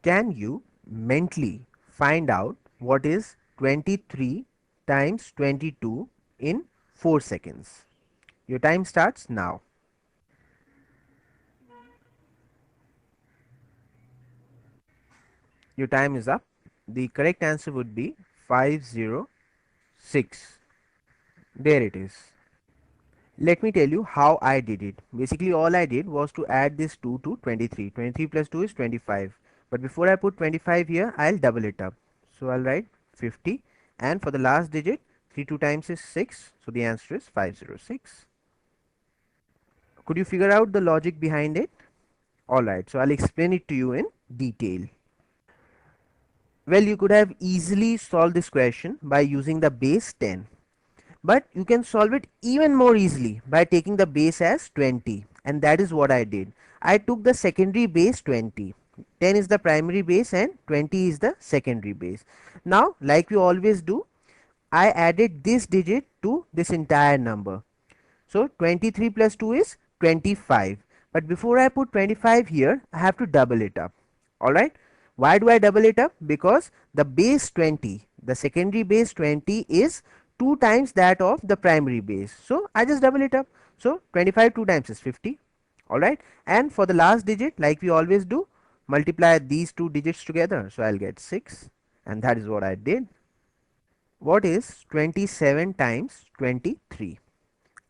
Can you mentally find out what is 23 times 22 in 4 seconds? Your time starts now. Your time is up. The correct answer would be 506. There it is. Let me tell you how I did it. Basically, all I did was to add this 2 to 23. 23 plus 2 is 25. But before I put 25 here, I'll double it up. So I'll write 50. And for the last digit, 3 2 times is 6. So the answer is 506. Could you figure out the logic behind it? Alright, so I'll explain it to you in detail. Well, you could have easily solved this question by using the base 10. But you can solve it even more easily by taking the base as 20, and that is what I did. I took the secondary base 20. 10 is the primary base and 20 is the secondary base. Now, like we always do, I added this digit to this entire number. So 23 plus 2 is 25. But before I put 25 here, I have to double it up. Alright. Why do I double it up? Because the base 20, the secondary base 20 is 2 times that of the primary base. So I just double it up. So 25 2 times is 50. Alright. And for the last digit, like we always do, multiply these two digits together. So I'll get 6. And that is what I did. What is 27 times 23?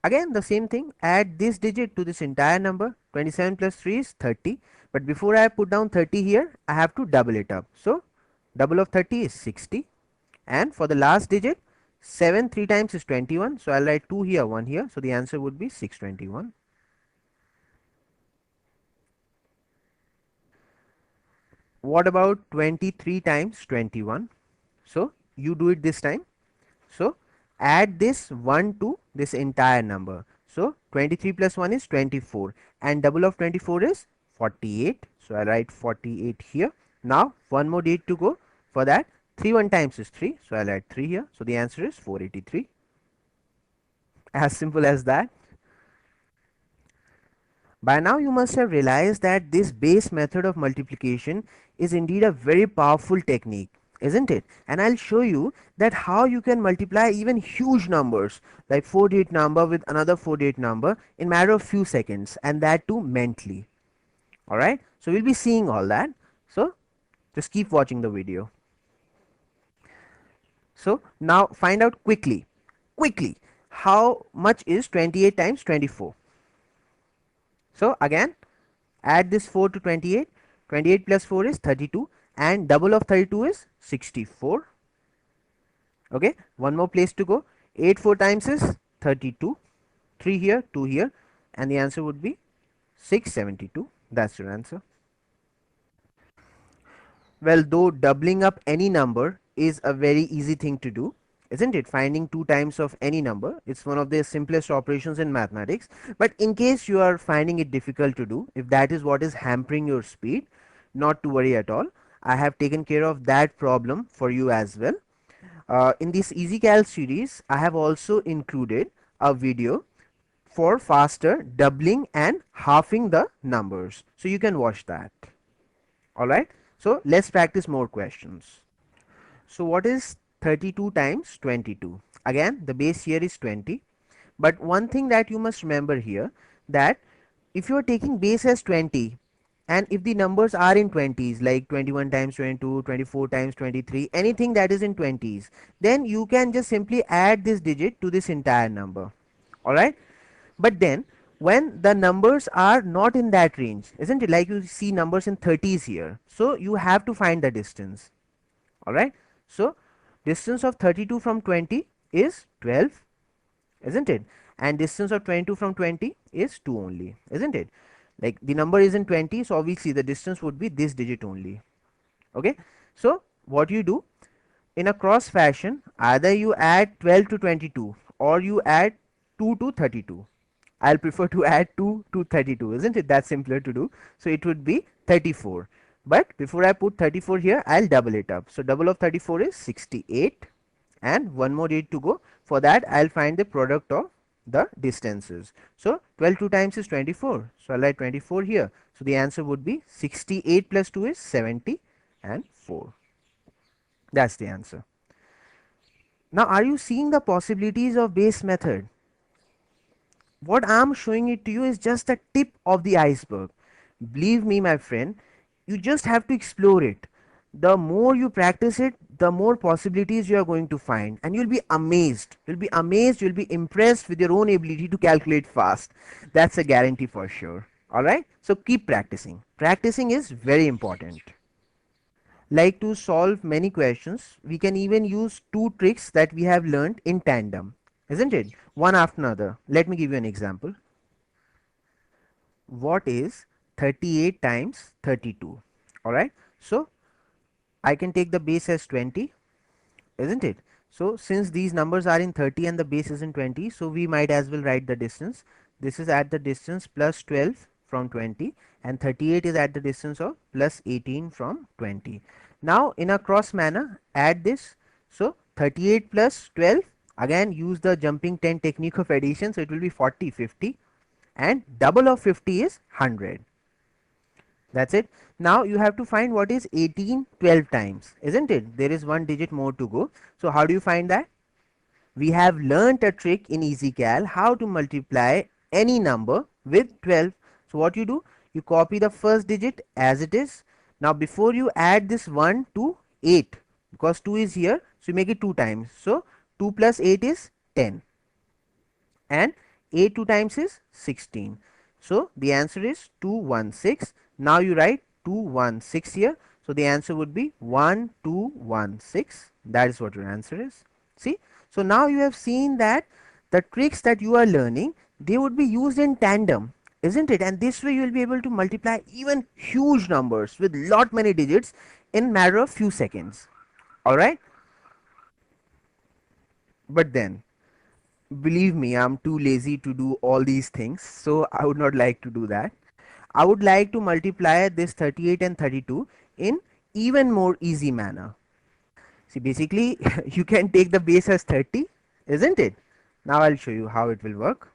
Again the same thing, add this digit to this entire number. 27 plus 3 is 30, but before I put down 30 here, I have to double it up. So double of 30 is 60, and for the last digit, 7 3 times is 21, so I'll write 2 here 1 here, so the answer would be 621. What about 23 times 21? So you do it this time. So add this 1 to this entire number. So 23 plus 1 is 24, and double of 24 is 48. So I write 48 here. Now one more digit to go. For that, 3 1 times is 3. So I'll add 3 here. So the answer is 483. As simple as that. By now you must have realized that this base method of multiplication is indeed a very powerful technique, isn't it? And I'll show you that how you can multiply even huge numbers like 4-digit number with another 4-digit number in matter of few seconds, and that too mentally. Alright, so we'll be seeing all that. So just keep watching the video. So now find out quickly how much is 28 times 24. So again, add this 4 to 28. 28 plus 4 is 32, and double of 32 is 64. Okay, one more place to go. 8 4 times is 32. 3 here, 2 here, and the answer would be 672. That's your answer. Well, though doubling up any number is a very easy thing to do, isn't it? Finding 2 times of any number, it's one of the simplest operations in mathematics. But in case you are finding it difficult to do, if that is what is hampering your speed, not to worry at all. I have taken care of that problem for you as well. In this EasyCal series, I have also included a video for faster doubling and halving the numbers. So you can watch that. Alright. So let's practice more questions. So what is 32 times 22? Again, the base here is 20. But one thing that you must remember here, that if you are taking base as 20, and if the numbers are in 20s like 21 times 22, 24 times 23, anything that is in 20s, then you can just simply add this digit to this entire number. Alright. But then when the numbers are not in that range, isn't it, like you see numbers in 30s here, so you have to find the distance. Alright. So distance of 32 from 20 is 12, isn't it? And distance of 22 from 20 is 2 only, isn't it? Like the number is in 20, so obviously the distance would be this digit only. Okay. So what you do in a cross fashion, either you add 12 to 22 or you add 2 to 32. I'll prefer to add 2 to 32, isn't it? That's simpler to do. So it would be 34. But before I put 34 here, I'll double it up. So double of 34 is 68, and one more digit to go. For that, I'll find the product of the distances. So 12 2 times is 24. So I'll write 24 here. So the answer would be 68 plus 2 is 70. and 4. That's the answer. Now, are you seeing the possibilities of base method? What I'm showing it to you is just a tip of the iceberg. Believe me, my friend, you just have to explore it. The more you practice it, the more possibilities you are going to find, and you'll be amazed. You'll be amazed, you'll be impressed with your own ability to calculate fast. That's a guarantee for sure. Alright? So keep practicing. Practicing is very important. Like to solve many questions, we can even use two tricks that we have learned in tandem, isn't it? One after another. Let me give you an example. What is 38 times 32? Alright, so I can take the base as 20, isn't it? So since these numbers are in 30 and the base is in 20, so we might as well write the distance. This is at the distance plus 12 from 20, and 38 is at the distance of plus 18 from 20. Now in a cross manner, add this. So 38 plus 12, again use the jumping 10 technique of addition, so it will be 40, 50, and double of 50 is 100. That's it. Now you have to find what is 18 12 times, isn't it? There is one digit more to go. So how do you find that? We have learnt a trick in EasyCal how to multiply any number with 12. So what you do? You copy the first digit as it is. Now before you add this 1 to 8, because 2 is here, so you make it 2 times. So 2 plus 8 is 10, and 8 2 times is 16. So the answer is 216. Now you write 216 here. So the answer would be 1216. That is what your answer is. See, so now you have seen that the tricks that you are learning, they would be used in tandem, isn't it? And this way you will be able to multiply even huge numbers with lot many digits in matter of few seconds. All right, but then believe me, I'm too lazy to do all these things, so I would not like to do that. I would like to multiply this 38 and 32 in even more easy manner. See, basically you can take the base as 30, isn't it? Now I'll show you how it will work.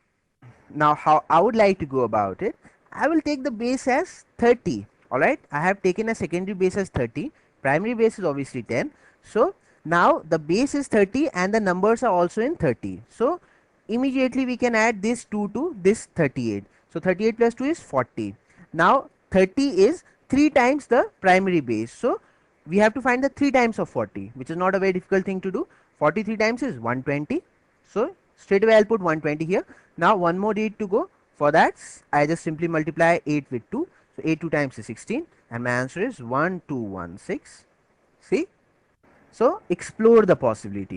Now how I would like to go about it, I will take the base as 30. Alright, I have taken a secondary base as 30, primary base is obviously 10. So now the base is 30 and the numbers are also in 30. So immediately we can add this 2 to this 38. So 38 plus 2 is 40. Now 30 is 3 times the primary base. So we have to find the 3 times of 40, which is not a very difficult thing to do. 43 times is 120. So straight away I'll put 120 here. Now one more digit to go. For that I just simply multiply 8 with 2. So 8 2 times is 16, and my answer is 1216. See, so explore the possibility.